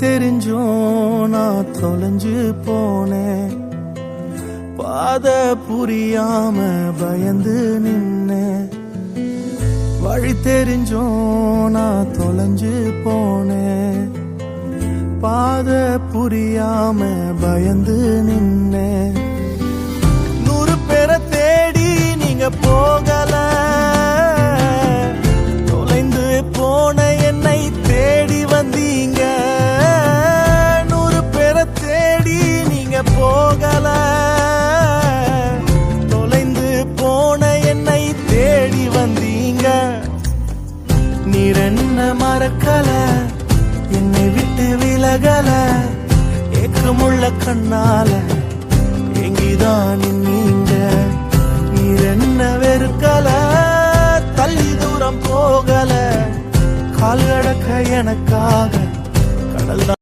தெரிஞ்சும் நான் தொலைஞ்சு போனேன், பாத புரியாம பயந்து நின்னேன். வழி தெரிஞ்சும் நான் தொலைஞ்சு போனேன், பாத புரியாம பயந்து நின்னேன். 100 பேரை தேடி நீங்க போகல, தொலைந்து போன என்னை தேடி வந்தீங்க. 100 பேரை தேடி நீங்க போகல, தொலைந்து போன என்னை தேடி வந்தீங்க. நீர் என்ன மறக்கல, என்னை விட்டு விலகல, ஏக்கமுள்ள கண்ணால எங்கிதான் நீங்க. நீர் என்ன வெறுக்கல, தள்ளி தூரம் போகல, கால் கடக்க எனக்காக கடல்